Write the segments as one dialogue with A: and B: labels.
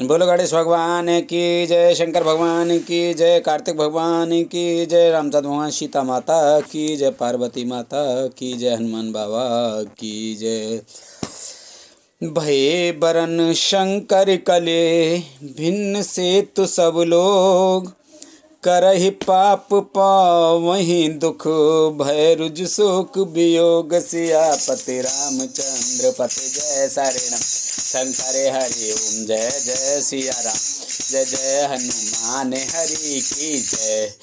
A: बोलो गणेश भगवान की जय, शंकर भगवान की जय, कार्तिक भगवान की जय, रामचंद्र भगवान, सीता माता की जय, पार्वती माता की जय, हनुमान बाबा की जय। भये बरन शंकर कले भिन्न से तु सब लोग, करहि पाप पावहि दुख, भय रुज शोक वियोग, सियापति रामचंद्र पति जय शरणम शंकर हरि ओम जय जय सिया राम, जय जय हनुमान हरि की जय।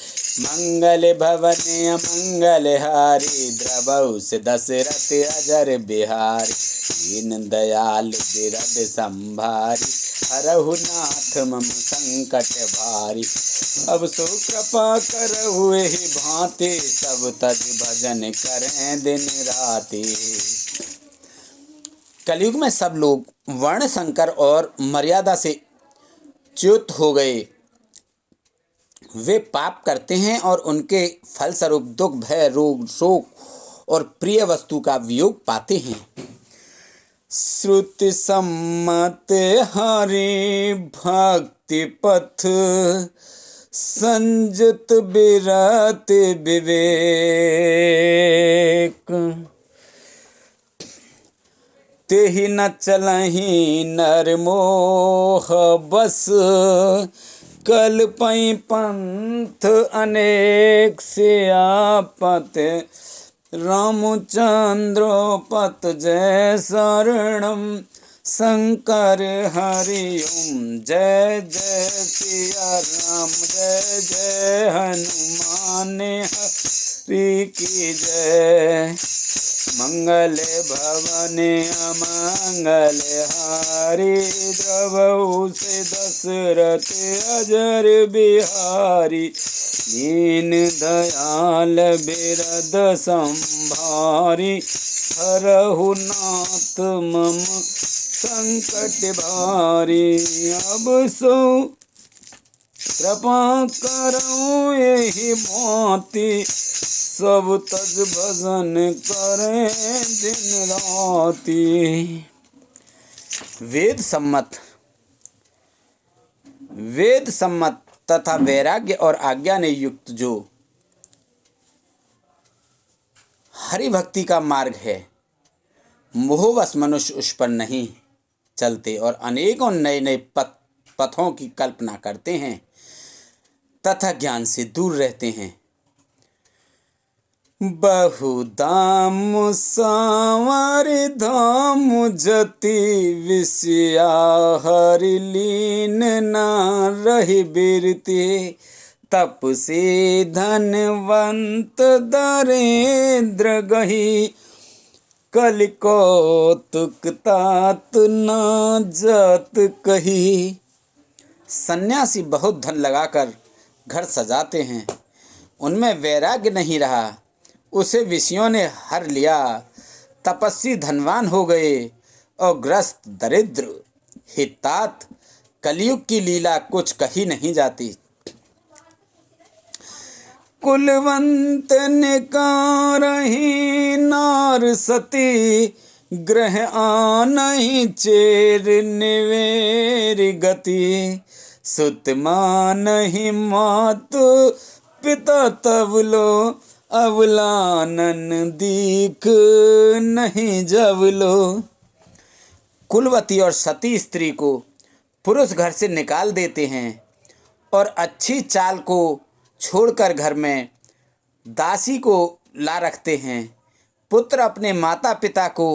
A: मंगल भवन मंगल हारी, द्रवहु से दशरथ अजर बिहारी, दीन दयाल बिरद संभारी, हरहु नाथ मम संकट भारी। अब सो कृपा करहु एहि भांति, सब तज भजन करें दिन राति। कलयुग में सब लोग वर्ण संकर और मर्यादा से च्युत हो गए। वे पाप करते हैं और उनके फलस्वरूप दुख, भय, रोग, शोक और प्रिय वस्तु का वियोग पाते हैं। श्रुति सम्मत हरि भक्ति पथ, संजत बिरत विवेक, तेहि न चलहि नर मोह बस, कल्पहि पंथ अनेक, सियापत रामचंद्र पत जय शरणम शंकर हरि ओम जय जय सिया राम, जय जय हनुमान हरि की जय। मंगल भवन अमंगल हारी, द्रवहु से दशरथ अजर बिहारी, दीन दयाल बिरद संभारी, हरहु नाथ मम संकट भारी। अब सो कृपा करऊं एहि भांति, सब तज भजन करें दिन राति। वेद सम्मत तथा वैराग्य और आज्ञा ने युक्त जो हरि भक्ति का मार्ग है, मोहवश मनुष्य उस पर नहीं चलते और अनेकों नए नए पथों की कल्पना करते हैं तथा ज्ञान से दूर रहते हैं। बहुधाम सांवर धाम जति, विषया हरि लीन न रहि बिरति, तप से धनवंत दरिद्र गही, कलि कौतुक तात न जत कही। सन्यासी बहुत धन लगाकर घर सजाते हैं, उनमें वैराग्य नहीं रहा, उसे विषयों ने हर लिया। तपस्वी धनवान हो गए और ग्रस्त दरिद्र। हितात कलयुग की लीला कुछ कही नहीं जाती। कुलवंत निकारहि नार सती, ग्रह आनहि चेर निवेर गति, सुत मानहि मातु पिता तबलो, अवलानन दीख नहीं जवलो। कुलवती और सती स्त्री को पुरुष घर से निकाल देते हैं और अच्छी चाल को छोड़कर घर में दासी को ला रखते हैं। पुत्र अपने माता पिता को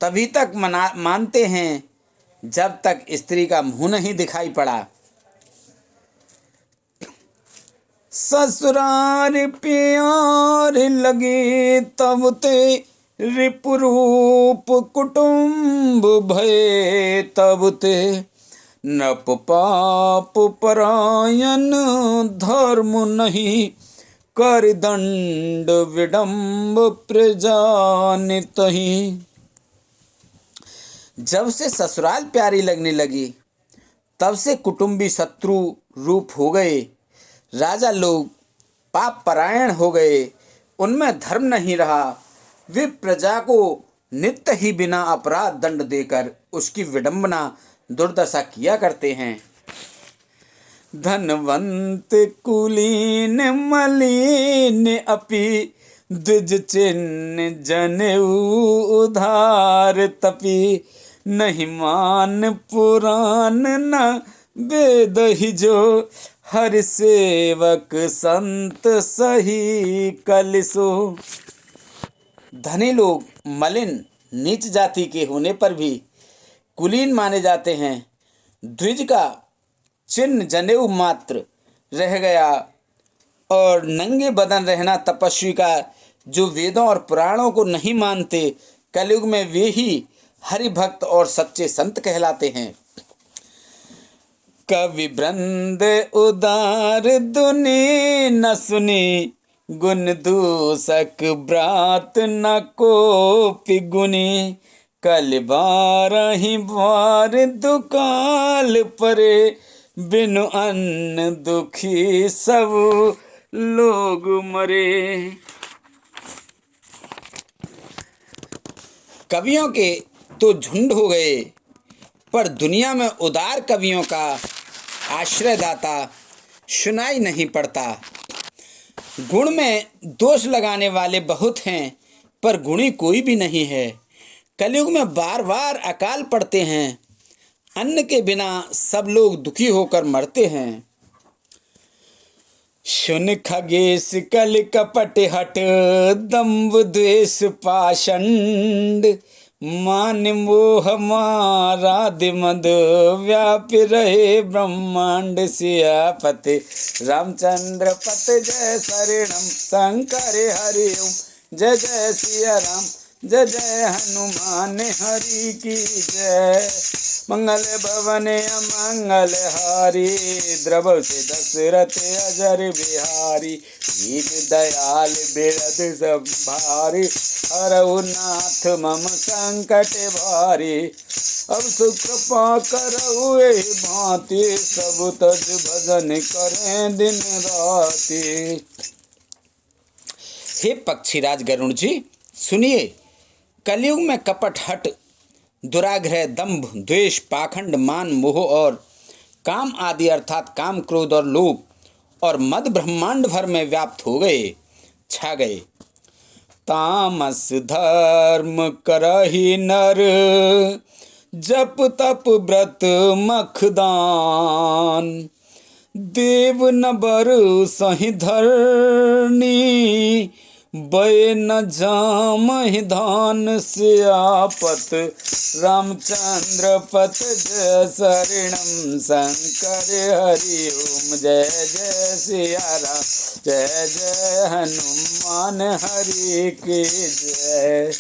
A: तभी तक मानते हैं जब तक स्त्री का मुंह नहीं दिखाई पड़ा। ससुरार प्यार लगे तब ते, रिपुरूप कुटुंब भय तब ते, नप पाप परायण धर्म नहीं, कर दंड विडम्ब प्रजा नितहि। जब से ससुराल प्यारी लगने लगी तब से कुटुंबी शत्रु रूप हो गए। राजा लोग पाप परायण हो गए, उनमें धर्म नहीं रहा। वे प्रजा को नित्य ही बिना अपराध दंड देकर उसकी विडंबना दुर्दशा किया करते हैं। धनवंत कुलीन मलिन अपि द्विज चिन्ह जनेऊ उधार तपि नहीं मान पुराण न वेद ही जो हर सेवक संत सही कलिसो। धनी लोग मलिन नीच जाति के होने पर भी कुलीन माने जाते हैं। द्विज का चिन्ह जनेऊ मात्र रह गया और नंगे बदन रहना तपस्वी का जो वेदों और पुराणों को नहीं मानते, कलयुग में वे ही हरि भक्त और सच्चे संत कहलाते हैं। कवि वृंद उदार दुनि न सुनी गुण दूसक ब्रात न कोपि गुनी कल बारहि बार दुकाल परे बिनु अन्न दुखी सब लोग मरे। कवियों के तो झुंड हो गए, पर दुनिया में उदार कवियों का आश्रयदाता सुनाई नहीं पड़ता। गुण में दोष लगाने वाले बहुत हैं, पर गुणी कोई भी नहीं है। कलयुग में बार बार अकाल पड़ते हैं, अन्न के बिना सब लोग दुखी होकर मरते हैं। सुन खगेश कल कपट हट दंभ द्वेष पाषंड मान मोह मारादि मद व्यापी रहे ब्रह्मांड सियापति रामचंद्र पत जय शरणम शंकर हरि ओम जय जय सिया राम जय जय हनुमान हरि की जय। मंगल भवन अमंगल हारी द्रव से दशरथ अजर बिहारी दीन दयाल बिरद संभारी हरहु नाथ मम संकट भारी अब सुकृपा करहु एहि भांति सब तज भजन करें दिन राति। हे पक्षीराज गरुण जी सुनिए, कलयुग में कपट हट दुराग्रह दंभ द्वेष पाखंड मान मोह और काम आदि अर्थात काम क्रोध और लोभ और मद ब्रह्मांड भर में व्याप्त हो गए, छा गए। तामस धर्म करहि नर जप तप व्रत मखदान देव न बर सहि धरनी बय न जामहि धान सियापत रामचंद्र पत जय शरणम शंकर हरि ओम जय जय सिया राम जय जय हनुमान हरि की जय।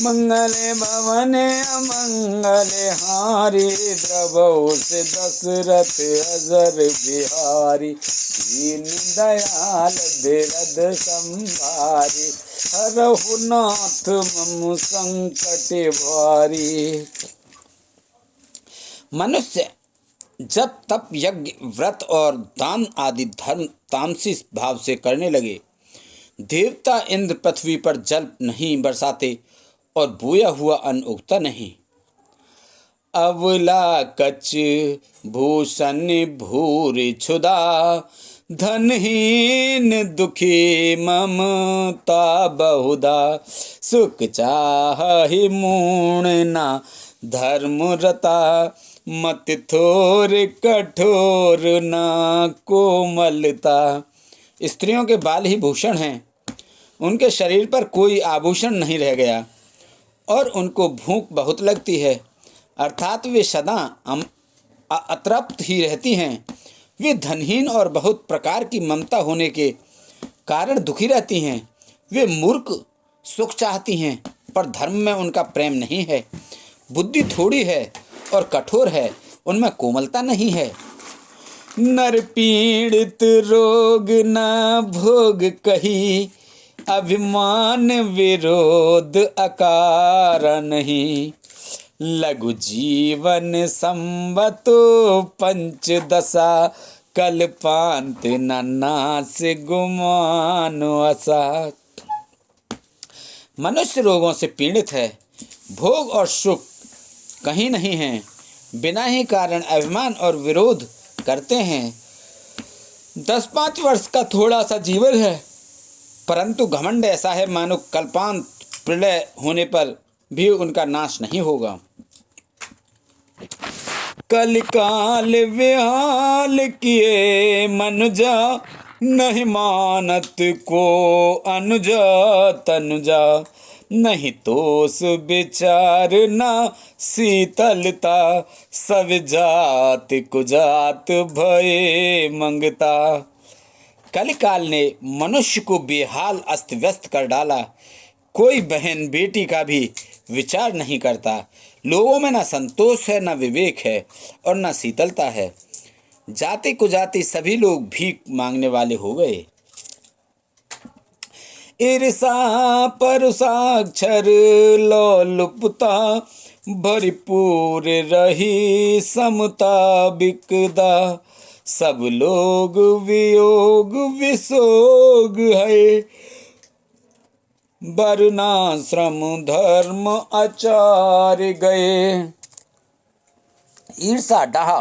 A: मंगल भवन अमंगल हारी द्रवौ से दशरथ अजर बिहारी दीन दयाल बिरद संभारी हरहु नाथ मम संकट भारी। मनुष्य जब तप यज्ञ व्रत और दान आदि धर्म तामसी भाव से करने लगे, देवता इंद्र पृथ्वी पर जल नहीं बरसाते और बोया हुआ अन्न उगता नहीं। अवला कच भूषण भूरि क्षुधा धनहीन दुखी ममता बहुधा सुख चाहि मूण ना धर्म रता मत थोर कठोर ना कोमलता। स्त्रियों के बाल ही भूषण हैं, उनके शरीर पर कोई आभूषण नहीं रह गया और उनको भूख बहुत लगती है, अर्थात वे सदा अतृप्त ही रहती हैं। वे धनहीन और बहुत प्रकार की ममता होने के कारण दुखी रहती हैं। वे मूर्ख सुख चाहती हैं, पर धर्म में उनका प्रेम नहीं है। बुद्धि थोड़ी है और कठोर है, उनमें कोमलता नहीं है। नर पीड़ित रोग न भोग कही अभिमान विरोध अकार नहीं लघु जीवन संवतो पंचदशा कल्पांत नास गुमानो आसा। मनुष्य रोगों से पीड़ित है, भोग और सुख कहीं नहीं है, बिना ही कारण अभिमान और विरोध करते हैं। 10-5 वर्ष का थोड़ा सा जीवन है, परंतु घमंड ऐसा है मानो कल्पांत प्रलय होने पर भी उनका नाश नहीं होगा। कलिकाल विहाल किए मनुजा, नहीं मानत को अनुजा तनुजा। नहीं तोष विचार ना शीतलता, सब जात कुजात भये मंगता। कलिकाल ने मनुष्य को बेहाल अस्त व्यस्त कर डाला। कोई बहन बेटी का भी विचार नहीं करता। लोगों में न संतोष है, न विवेक है और न शीतलता है। जाति कुजाति सभी लोग भीख मांगने वाले हो गए। ईर्षा परुषाक्षर लोलुपता, भरपूर रही समता बिकदा। सब लोग वियोग विसोग है, वर्णाश्रम धर्म आचार गए। ईर्षा, डाह,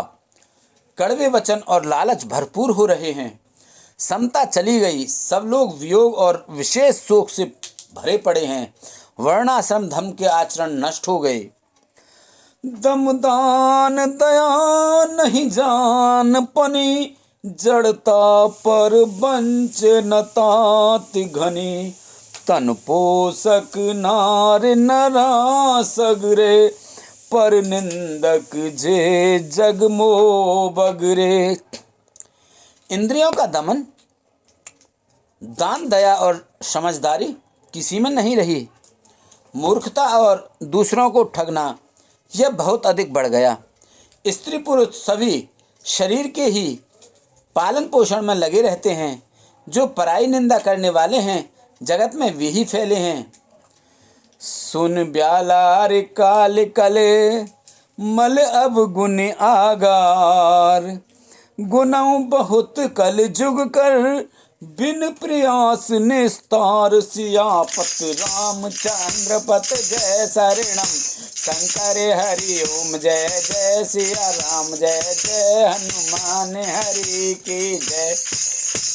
A: कड़वे वचन और लालच भरपूर हो रहे हैं। समता चली गई, सब लोग वियोग और विशेष शोक से भरे पड़े हैं। वर्णाश्रम धर्म के आचरण नष्ट हो गए। दमदान दया नहीं जान पनी, जड़ता पर वंचनताति घनी। तन पोषक नार नरा सगरे, पर निंदक जे जग मोह बगरे। इंद्रियों का दमन, दान दया और समझदारी किसी में नहीं रही। मूर्खता और दूसरों को ठगना यह बहुत अधिक बढ़ गया। स्त्री पुरुष सभी शरीर के ही पालन पोषण में लगे रहते हैं। जो पराई निंदा करने वाले हैं जगत में वे ही फैले हैं। सुन ब्यालार काल कले, मल अब गुण आगार। गुनाह बहुत कल जुग कर, बिन प्रयास निस्तार। सियापत रामचंद्र पत जय शरणम, शंकर हरि ओम जय जय। सिया राम जय जय, हनुमान हरि की जय।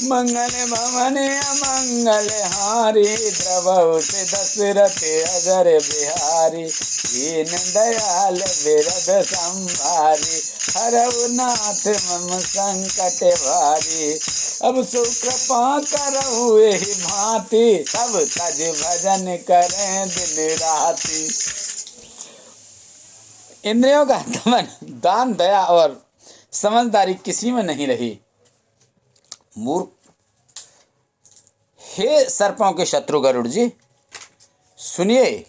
A: मंगल भवन अमंगल हारी, द्रवहु से दशरथ अजर बिहारी। दीन दयाल बिरद संभारी, हरहु नाथ मम संकट भारी। अब सो कृपा करहु एहि भांति, सब तज भजन करें दिन राति। इंद्रियों का दमन, दान दया और समझदारी किसी में नहीं रही। मूर्ख, हे सर्पों के शत्रु गरुड़ जी, सुनिए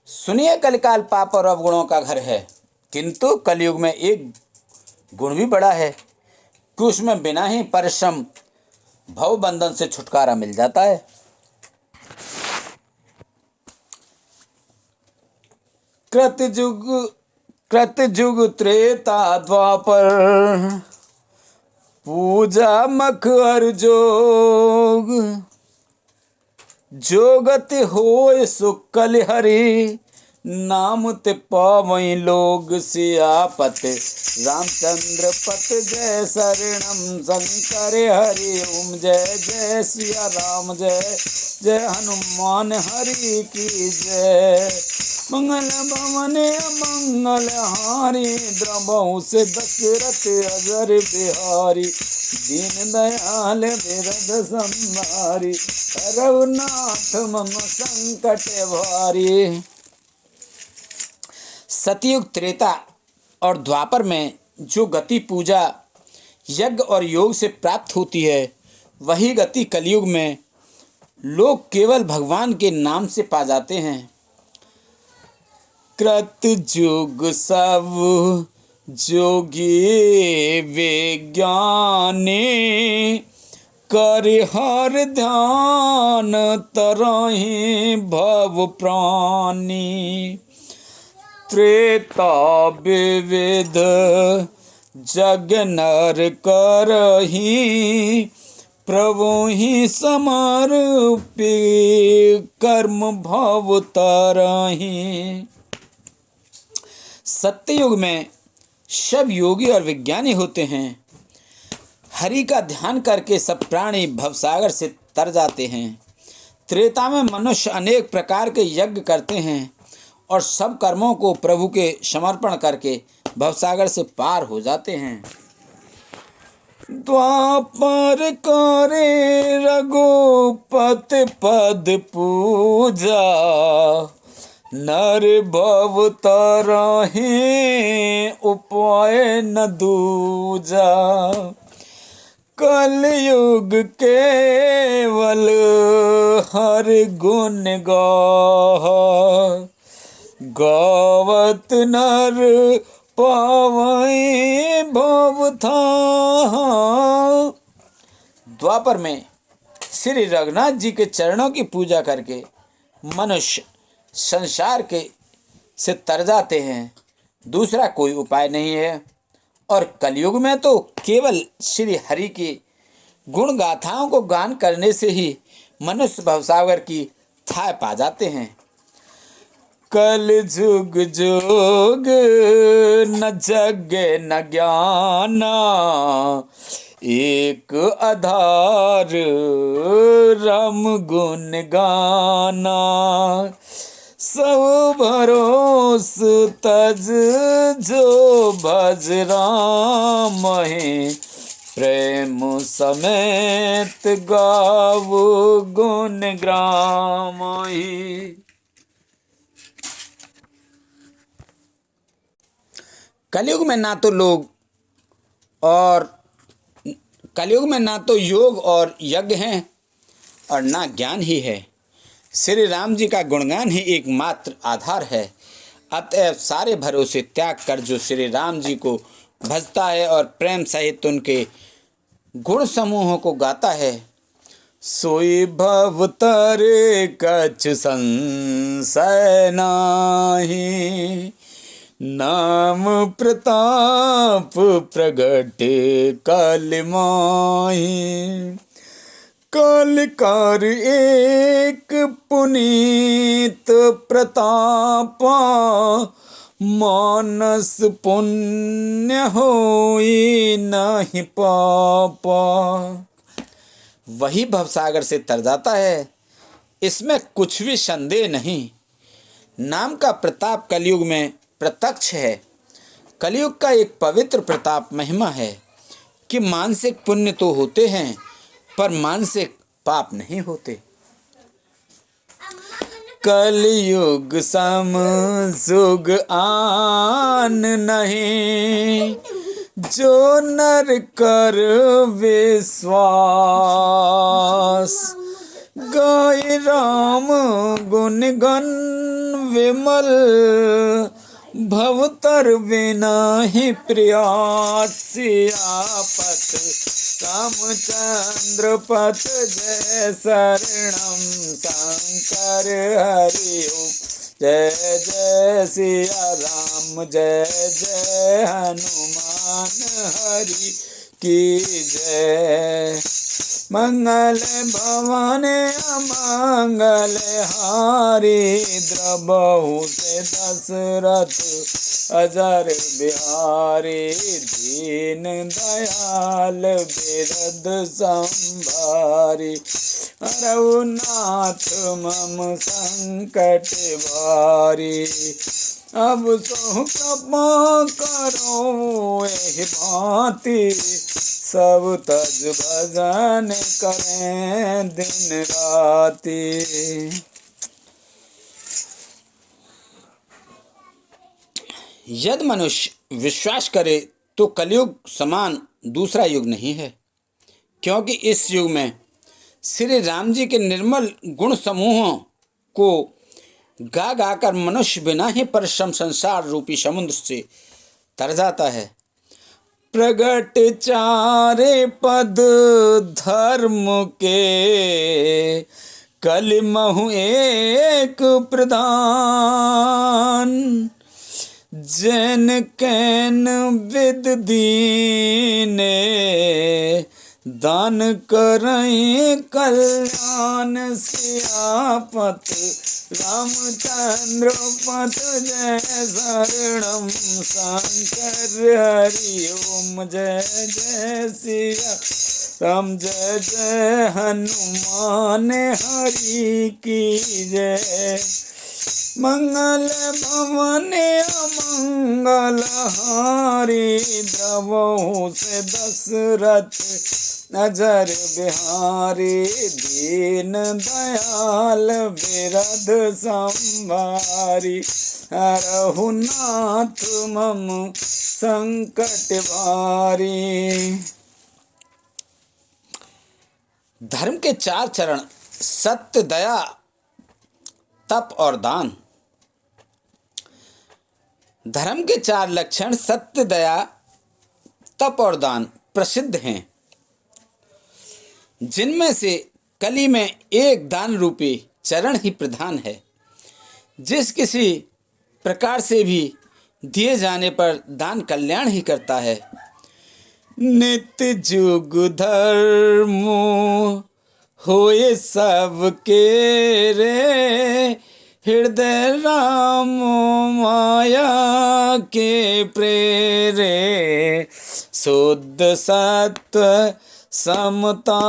A: सुनिए। कलिकाल पाप और अवगुणों का घर है, किंतु कलयुग में एक गुण भी बड़ा है कि उसमें बिना ही परिश्रम भव बंधन से छुटकारा मिल जाता है। कृतयुग त्रेता द्वापर, पूजा मख हर जोग। जोगति होय सुकल हरि, नाम ते पावई लोग। सियापत रामचंद्र पत जय शरणम, शंकर हरि ओम जय जय। सिया राम जय जय, हनुमान हरि की जय। मंगल भवन मंगल हारी, द्रवहु से दशरथ अजर बिहारी। दीन दयाल बिरद संभारी, हरहु नाथ मम संकट भारी। सतयुग त्रेता और द्वापर में जो गति पूजा यज्ञ और योग से प्राप्त होती है, वही गति कलयुग में लोग केवल भगवान के नाम से पा जाते हैं। कृतयुग सब जोगी विज्ञानी, कर हर ध्यान तरहि भव प्राणी। त्रेता विविध जग नर करहि, प्रभु ही समर्पि कर्म भव तरहि। सत्ययुग में सब योगी और विज्ञानी होते हैं। हरि का ध्यान करके सब प्राणी भवसागर से तर जाते हैं। त्रेता में मनुष्य अनेक प्रकार के यज्ञ करते हैं और सब कर्मों को प्रभु के समर्पण करके भवसागर से पार हो जाते हैं। द्वापर करे रघुपति पद पूजा, नर भव तरहि उपाय न दूजा। कलयुग केवल हर गुण गावत नर पावै भव था। द्वापर में श्री रघुनाथ जी के चरणों की पूजा करके मनुष्य संसार के से तर जाते हैं, दूसरा कोई उपाय नहीं है। और कलयुग में तो केवल श्री हरि की गुण गाथाओं को गान करने से ही मनुष्य भवसागर की थाह पा जाते हैं। कल जुग जोग न जग न ज्ञाना, एक आधार राम गुण गाना। सब भरोस तज जो भज राम है, प्रेम समेत गावो गुण ग्राम ही। कलयुग में ना तो योग और यज्ञ हैं और ना ज्ञान ही है। श्री राम जी का गुणगान ही एकमात्र आधार है। अतएव सारे भरोसे त्याग कर जो श्री राम जी को भजता है और प्रेम सहित उनके गुण समूहों को गाता है, सोई भव तरे कछ संशय नाही। नाम प्रताप प्रगटे कल माही। कालिकार एक पुनीत प्रतापा, मानस पुण्य होई नहीं पापा। वही भवसागर से तर जाता है, इसमें कुछ भी संदेह नहीं। नाम का प्रताप कलयुग में प्रत्यक्ष है। कलयुग का एक पवित्र प्रताप महिमा है कि मानसिक पुण्य तो होते हैं पर मानसिक पाप नहीं होते। कलयुग सम जुग आन नहीं, जो नर कर विश्वास। गाय राम गुण गण विमल, भवतर बिना ही प्रयास। सियापत रामचंद्र पथ जय शरणम शंकर हरि ओम। जय जय सिया राम, जय जय हनुमान हरि की जय। मंगल भवन अमंगल हारी, द्रबहु से दशरथ अजर बिहारी। दीन दयाल बिरद संभारी, रघुनाथ मम संकट भारी। अब सो कृपा करो एहि भांति, सब तज भजन करें दिन राति। यदि मनुष्य विश्वास करे तो कलयुग समान दूसरा युग नहीं है, क्योंकि इस युग में श्री राम जी के निर्मल गुण समूहों को गा गा कर मनुष्य बिना ही परिश्रम संसार रूपी समुद्र से तर जाता है। प्रगट चारे पद धर्म के, कलिमहु एक प्रधान। जैन कैन विद दीने, दान करें कल्याण सियापत रामचंद्र पथ जय शरणम शंकर हरि ओम जय जय सिया राम जय जय हनुमान हरि की जय। मंगल भवन अमंगल हारी द्रवहु से दशरथ नजर बिहारी दीन दयाल बिरध संभारी हरहु नाथ मम संकट भारी। धर्म के 4 चरण सत्य, दया, तप और दान। धर्म के 4 लक्षण सत्य, दया, तप और दान प्रसिद्ध हैं, जिनमें से कली में एक दान रूपी चरण ही प्रधान है। जिस किसी प्रकार से भी दिए जाने पर दान कल्याण ही करता है। नित्य जुग धर्म होए सबके रे हृदय राम माया के प्रेरे शुद्ध सत्व समता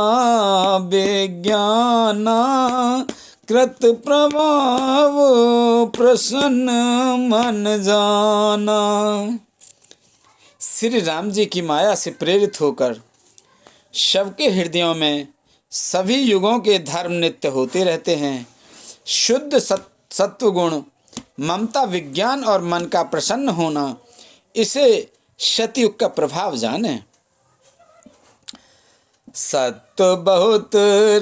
A: विज्ञाना कृत प्रभाव प्रसन्न मन जाना। श्री राम जी की माया से प्रेरित होकर सबके हृदयों में सभी युगों के धर्म नित्य होते रहते हैं। शुद्ध सत्वगुण, ममता, विज्ञान और मन का प्रसन्न होना, इसे सतयुग का प्रभाव जाने। सत्व बहुत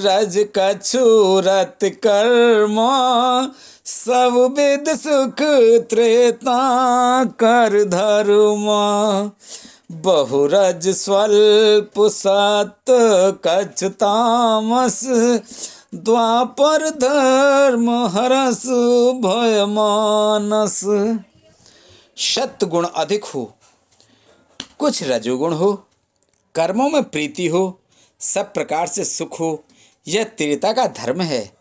A: रज कछुरत कर्मा सब विद सुख त्रेता कर धर्मा बहुरज स्वल्प सत कछ तामस द्वापर धर्म हरस भय मानस। सत्गुण अधिक हो, कुछ रजोगुण हो, कर्मों में प्रीति हो, सब प्रकार से सुख हो, यह त्रेता का धर्म है।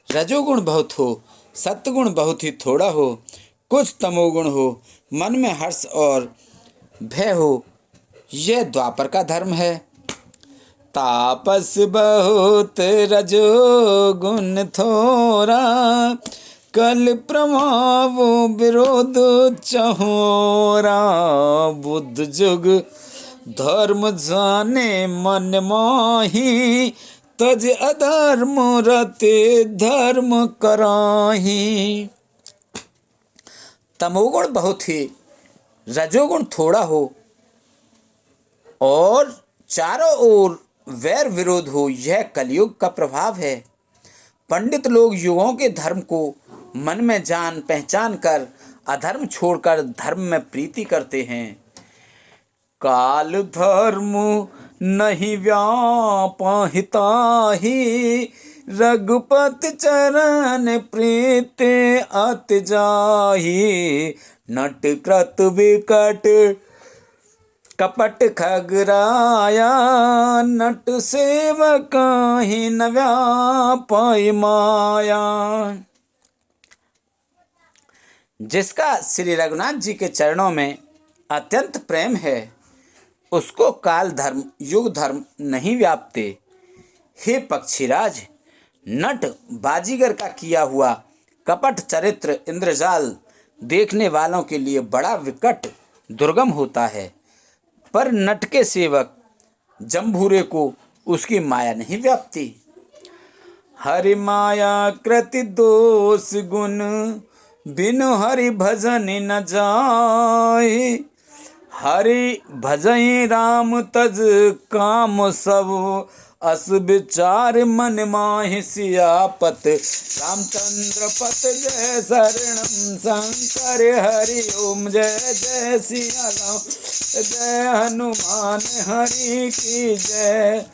A: रजोगुण बहुत हो, सत्गुण बहुत ही थोड़ा हो, कुछ तमोगुण हो, मन में हर्ष और भय हो, यह द्वापर का धर्म है। तापस बहुत रजोगुण थोड़ा कल प्रभाव विरोध चहोरा बुद्ध जुग धर्म जाने मन माही तज अधर्म रते धर्म कराही। तमोगुण बहुत ही, रजोगुण थोड़ा हो और चारों ओर वैर विरोध हो, यह कलयुग का प्रभाव है। पंडित लोग युगों के धर्म को मन में जान पहचान कर अधर्म छोड़कर धर्म में प्रीति करते हैं। काल धर्म नहीं व्यापहिता ही रघुपति चरण प्रीति अति जाही नट कृत विकट कपट खगराया नट सेवक ही न व्यापय माया। जिसका श्री रघुनाथ जी के चरणों में अत्यंत प्रेम है, उसको काल धर्म युग धर्म नहीं व्यापते। हे पक्षीराज, नट बाजीगर का किया हुआ कपट चरित्र इंद्रजाल देखने वालों के लिए बड़ा विकट दुर्गम होता है, पर नट के सेवक जम्भूरे को उसकी माया नहीं व्यापती। हरि माया कृति दोष गुण बिनु हरि भजन न जाए हरि भजई राम तज काम सब अस विचार मन माहि सियापत रामचंद्र पत जय शरणम शंकर हरि ओम जय जय सिया राम जय हनुमान हरि की जय।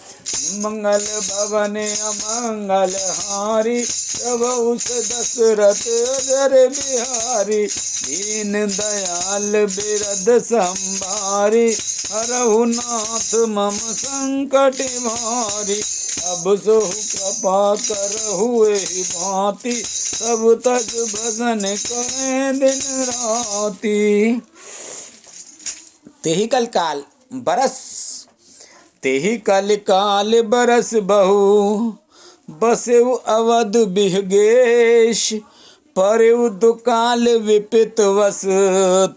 A: मंगल भवन अमंगल हारी प्रभु दशरथ अजर बिहारी दीन दयाल बिरद संभारी हरहु नाथ मम संकट भारी। अब सो कृपा करहु एहि भांति सब तज भजन करें दिन राति। तेहि कल काल बरस बहु बसेउ अवध बिहगेश परेउ दुकाल विपित वस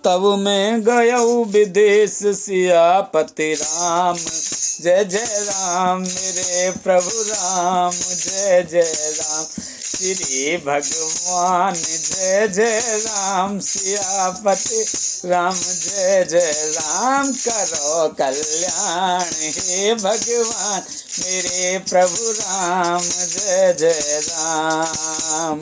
A: तब मैं गयऊ विदेश। सियापति राम जय जय राम मेरे प्रभु राम जय जय राम श्री भगवान जय जय राम। सियापति राम जय जय राम करो कल्याण हे भगवान मेरे प्रभु राम जय जय राम।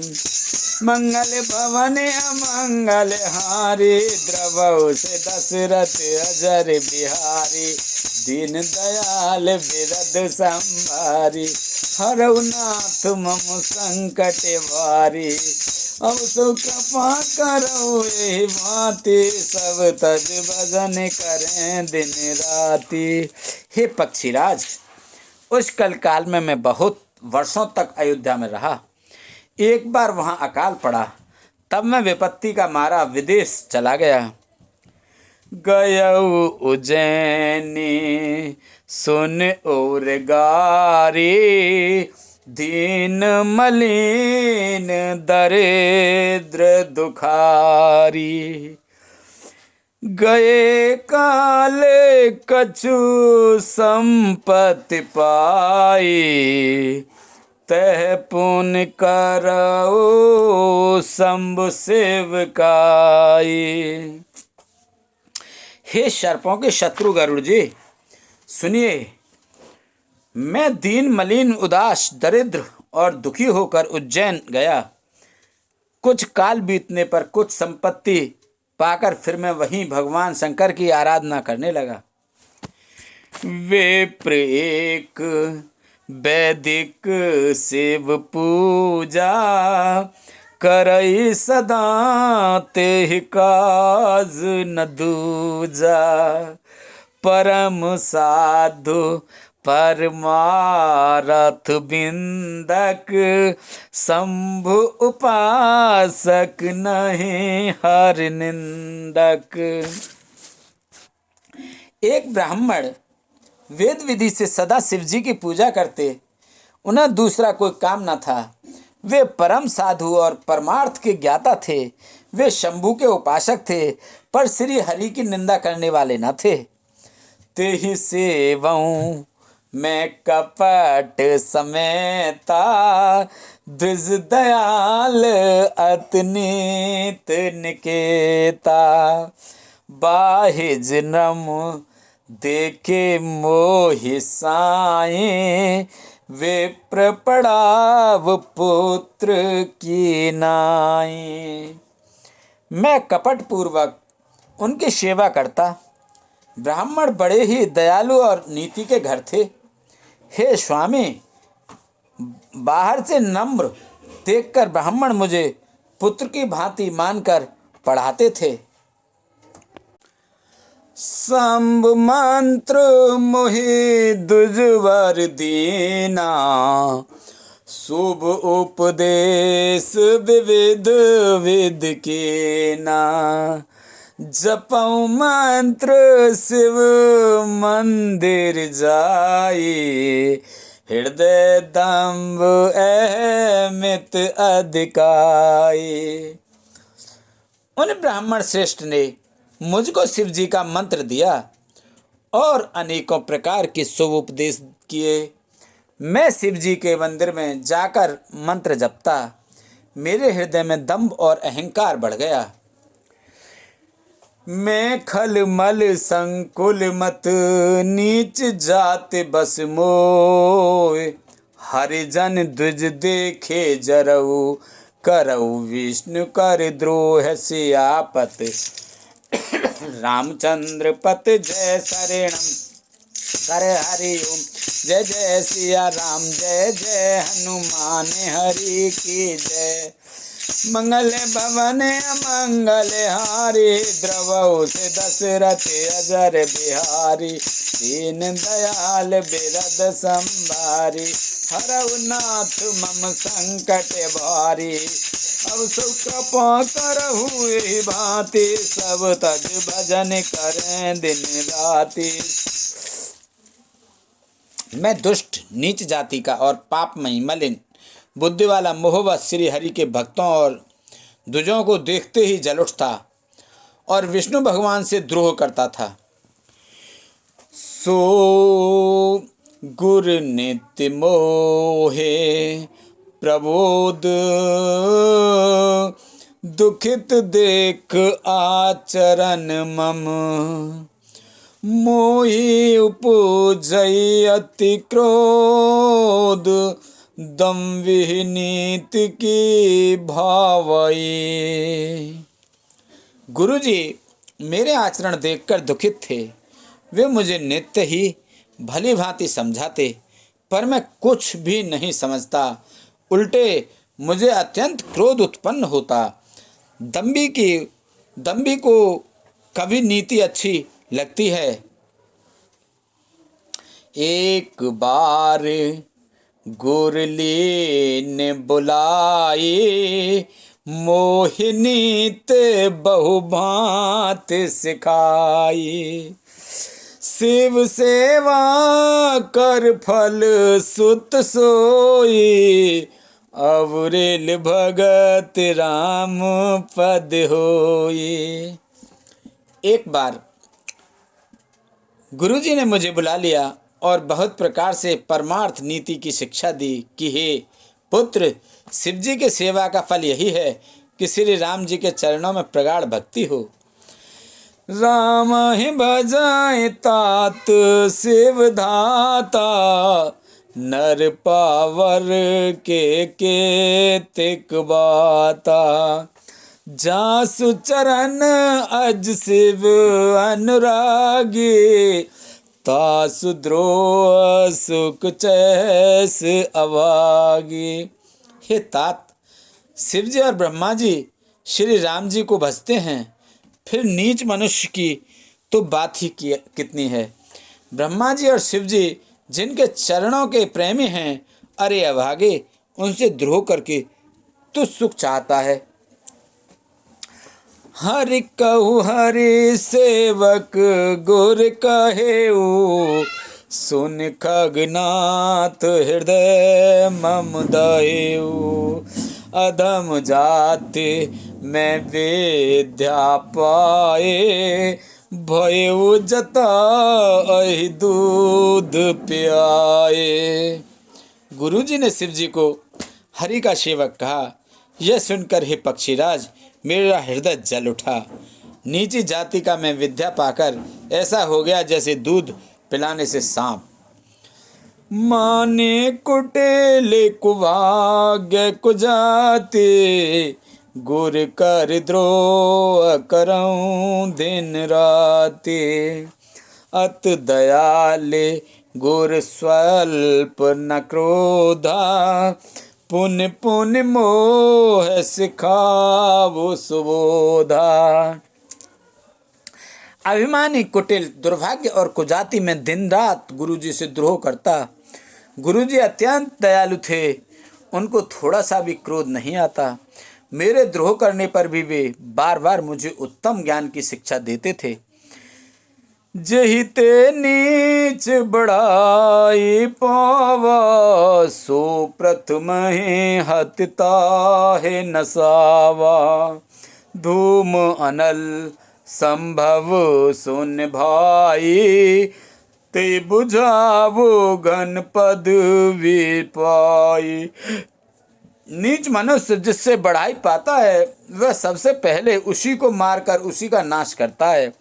A: मंगल भवन अमंगल हारी द्रवौ से दशरथ अजर बिहारी दीन दयाल बिरद संभारी हरहु नाथ मम संकट भारी। अब सो कृपा करो एहि भांति सब तज भजन करें दिन राति। हे पक्षीराज, उस कल काल में मैं बहुत वर्षों तक अयोध्या में रहा। एक बार वहाँ अकाल पड़ा, तब मैं विपत्ति का मारा विदेश चला गया। गयऊ उज्जैनी सुन और गारी दीन मलिन दरिद्र दुखारी। गए काल कछु संपत्ति पाई तह पुण्य करऊ शंभु सेवकाई। हे सर्पों के शत्रु गरुड़ जी, सुनिए, मैं दीन मलिन उदास दरिद्र और दुखी होकर उज्जैन गया। कुछ काल बीतने पर कुछ संपत्ति पाकर फिर मैं वहीं भगवान शंकर की आराधना करने लगा। विप्र एक वैदिक शिव पूजा करई सदा तेहि काज न दूजा। परम साधु परमारथ बिंदक शंभु उपासक नहीं हर निंदक। एक ब्राह्मण वेद विधि से सदा शिव जी की पूजा करते, उन्हें दूसरा कोई काम न था। वे परम साधु और परमार्थ के ज्ञाता थे। वे शंभु के उपासक थे, पर श्री हरि की निंदा करने वाले न थे। तेहि सेवऊं मैं कपट समेता द्विज दयाल अतनीत निकेता। बाहिज नम देखे मोहि साए विप्र पड़ाव पुत्र की नाई। मैं कपट पूर्वक उनकी सेवा करता। ब्राह्मण बड़े ही दयालु और नीति के घर थे। हे स्वामी, बाहर से नम्र देखकर ब्राह्मण मुझे पुत्र की भांति मानकर पढ़ाते थे। शंभ मंत्र मोहि दुजवर दीना शुभ उपदेश विविध विद कीना। जपऊ मंत्र शिव मंदिर जाई हृदय दम्भ अहमित अधिकाई। उन ब्राह्मण श्रेष्ठ ने मुझको शिव जी का मंत्र दिया और अनेकों प्रकार के शुभ उपदेश किए। मैं शिव जी के मंदिर में जाकर मंत्र जपता। मेरे हृदय में दंभ और अहंकार बढ़ गया। मैं खलमल संकुल मत नीच जात बस मोय। हरिजन द्विज देखे जरऊ करऊ विष्णु कर द्रोह सियापत। रामचंद्र पत जय शरणम कर हरि ओम। जय जय सिया राम जय जय हनुमान हरि की जय। मंगल भवन अमंगल हारी द्रवौ से दशरथ अजर बिहारी। दीन दयाल बिरद संभारी हरऊ नाथ मम संकट भारी। अब सुख करहु एहि भांति सब तज भजन करें दिन राति। मैं दुष्ट नीच जाति का और पापमयी मलिन बुद्धि वाला मोहवश श्री हरि के भक्तों और द्विजों को देखते ही जल उठता और विष्णु भगवान से द्रोह करता था। सो गुर नित्य मोहे प्रबोध दुखित देख आचरण मम। मोहि उपजई अति क्रोध दम्भि नीति की भावई। गुरुजी मेरे आचरण देखकर दुखित थे। वे मुझे नित्य ही भली भांति समझाते, पर मैं कुछ भी नहीं समझता। उल्टे मुझे अत्यंत क्रोध उत्पन्न होता। दम्भी को कभी नीति अच्छी लगती है। एक बार गुरली ने बुलाई मोहिनीत बहुभांत सिखाई। शिव सेवा कर फल सुत सोई अवरेल भगत राम पद होई। एक बार गुरुजी ने मुझे बुला लिया और बहुत प्रकार से परमार्थ नीति की शिक्षा दी कि हे पुत्र, शिवजी के सेवा का फल यही है कि श्री राम जी के चरणों में प्रगाढ़ भक्ति हो। राम ही भजाए तात शिव धाता नर पावर के तिक बाता। जासु चरण अज शिव अनुरागी तासु द्रोह सुख चैस अभागी। हे तात, शिव जी और ब्रह्मा जी श्री राम जी को भजते हैं, फिर नीच मनुष्य की तो बात ही कितनी है। ब्रह्मा जी और शिव जी जिनके चरणों के प्रेमी हैं, अरे अभागे, उनसे द्रोह करके तो सुख चाहता है। हरि कहु हरि सेवक गुर कहेऊ सुन खगनाथ हृदय मम दहेऊ। अधम जाति मैं विद्या पाए भयऊ जता अहि दूध पियाए। गुरुजी ने शिव जी को हरि का सेवक कहा। यह सुनकर हे पक्षीराज मेरा हृदय जल उठा। नीची जाति का मैं विद्या पाकर ऐसा हो गया जैसे दूध पिलाने से सांप। माने कुटेले कुभाग्य कुजाते गुर कर द्रोह करऊं दिन राते। अत दयाले गुर स्वल्प न क्रोधा पुन पुन मोह सिखावो सुबोधा। अभिमानी कुटिल दुर्भाग्य और कुजाति में दिन रात गुरुजी से द्रोह करता। गुरुजी अत्यंत दयालु थे, उनको थोड़ा सा भी क्रोध नहीं आता। मेरे द्रोह करने पर भी वे बार बार मुझे उत्तम ज्ञान की शिक्षा देते थे। जहि ते नीच बढ़ाई पावा सो प्रथम ही हतता है नसावा। धूम अनल संभव सुन भाई ते बुझावो घन पद वी पाई। नीच मनुष्य जिससे बढ़ाई पाता है वह सबसे पहले उसी को मारकर उसी का नाश करता है।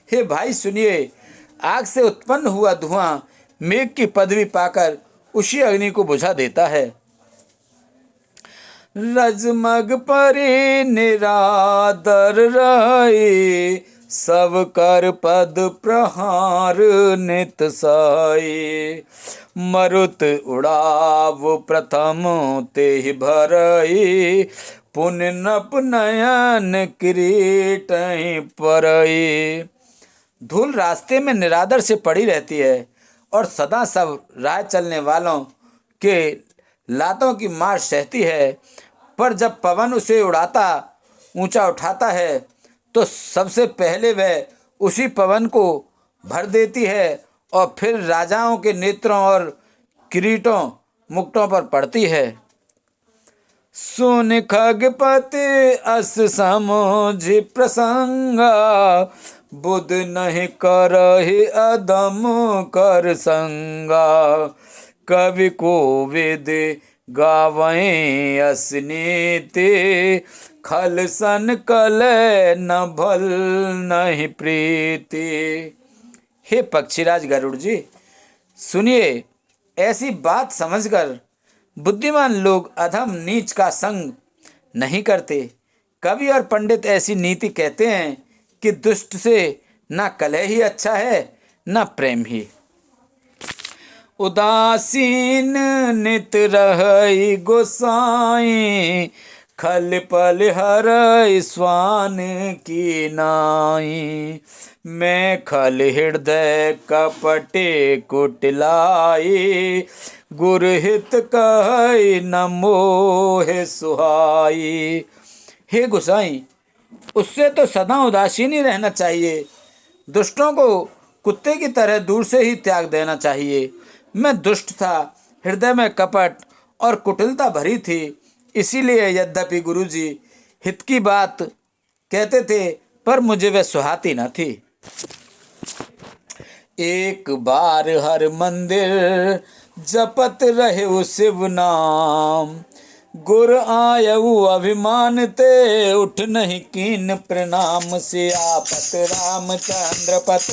A: हे भाई सुनिए, आग से उत्पन्न हुआ धुआं मेघ की पदवी पाकर उसी अग्नि को बुझा देता है। रजमग परे निरादर रहे, सब कर पद प्रहार नित साई। मरुत उड़ाव प्रथम तेहि भरई, पुण्य नप नयन किरीट परई। धूल रास्ते में निरादर से पड़ी रहती है और सदा सब राह चलने वालों के लातों की मार सहती है, पर जब पवन उसे उड़ाता ऊंचा उठाता है तो सबसे पहले वह उसी पवन को भर देती है और फिर राजाओं के नेत्रों और किरीटों मुकुटों पर पड़ती है। सुन खगपति अस समझ प्रसंगा, बुध नहीं करहि अदम कर संगा। कवि कोविद गावें अस नीति, खल सन कले न भल नहीं प्रीति। हे पक्षीराज गरुड़ जी, सुनिए, ऐसी बात समझकर बुद्धिमान लोग अधम नीच का संग नहीं करते। कवि और पंडित ऐसी नीति कहते हैं कि दुष्ट से न कलह ही अच्छा है न प्रेम ही। उदासीन नित रहई गोसाई, खल पल हरई स्वान की नाई। मैं खल हृदय कपटे कुटिलाई, गुरहित कहई न मोह सुहाई। हे गोसाई, उससे तो सदा उदासीन ही रहना चाहिए। दुष्टों को कुत्ते की तरह दूर से ही त्याग देना चाहिए। मैं दुष्ट था, हृदय में कपट और कुटिलता भरी थी, इसीलिए यद्यपि गुरुजी हित की बात कहते थे पर मुझे वह सुहाती न थी। एक बार हर मंदिर जपत रहे शिव नाम, गुर आयु अभिमान ते उठ नहीं कीन प्रणाम। सियापत रामचंद्र पत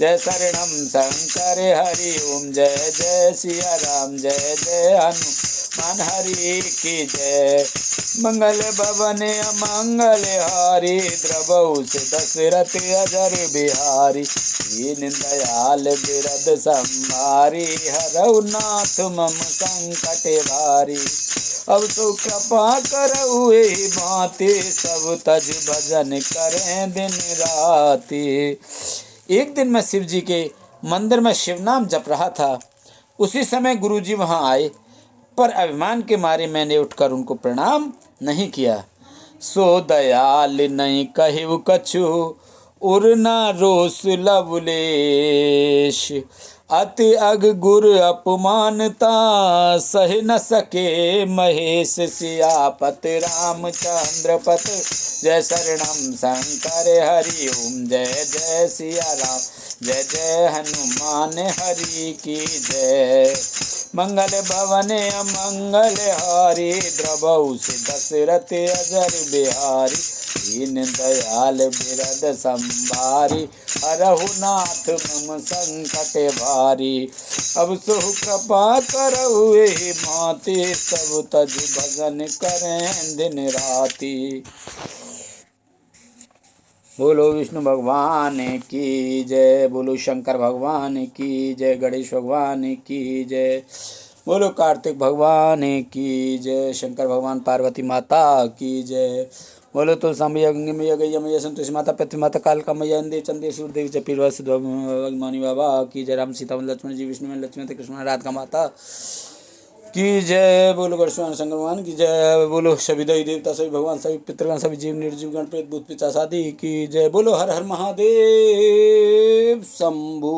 A: जय शरणम शंकर हरि ओम। जय जय सिया राम, जय जय हनुमान हरि की जय। मंगल भवन अमंगल हारी, द्रवहु से दशरथ अजर बिहारी। दीन दयाल बिरद संभारी, हरहु नाथ मम संकट भारी। अब तो कृपा करहु एहि भांति, सब तज भजन करें दिन राति। एक दिन मैं शिव जी के मंदिर में शिवनाम जप रहा था। उसी समय गुरुजी वहां आए, पर अभिमान के मारे मैंने उठकर उनको प्रणाम नहीं किया। सो दयाल नहीं कहिउ कछु, उरना रोष लवलेश। अति अग गुर अपमानता, सह न सके महेश। सियापत रामचंद्र पत जय शरणम शंकर हरि ओम। जय जय सिया राम, जय जय हनुमान हरि की जय। मंगल भवन अमंगल हारी, द्रवहु से दशरथ अजर बिहारी। दीन दयाल बिरद संभारी, हरहु नाथ मम संकट भारी। अब सो कृपा करहु एहि भांति, सब तज भजन करें दिन राति। बोलो विष्णु भगवान की जय, बोलो शंकर भगवान की जय, गणेश भगवान की जय, बोलो कार्तिक भगवान की जय, शंकर भगवान पार्वती माता की जय। बोलो तुलसा मैया, गंगे मैया, गैया मैया, संतोषी माता, पृथ्वी माता, कालका मैया, इंद्र चंद्र सूर्यदेव चपीर भगवानी बाबा की जय। राम सीता लक्ष्मण जी विष्णु लक्ष्मण कृष्ण राधिका माता की जय। बोलो गणेश शंकर भगवान की जय। बोलो सभी देवी देवता, सभी भगवान, सभी पितृगण, सभी जीव निर्जीव गण प्रेत भूत पिशाच आदि की जय। बोलो हर हर महादेव शंभू।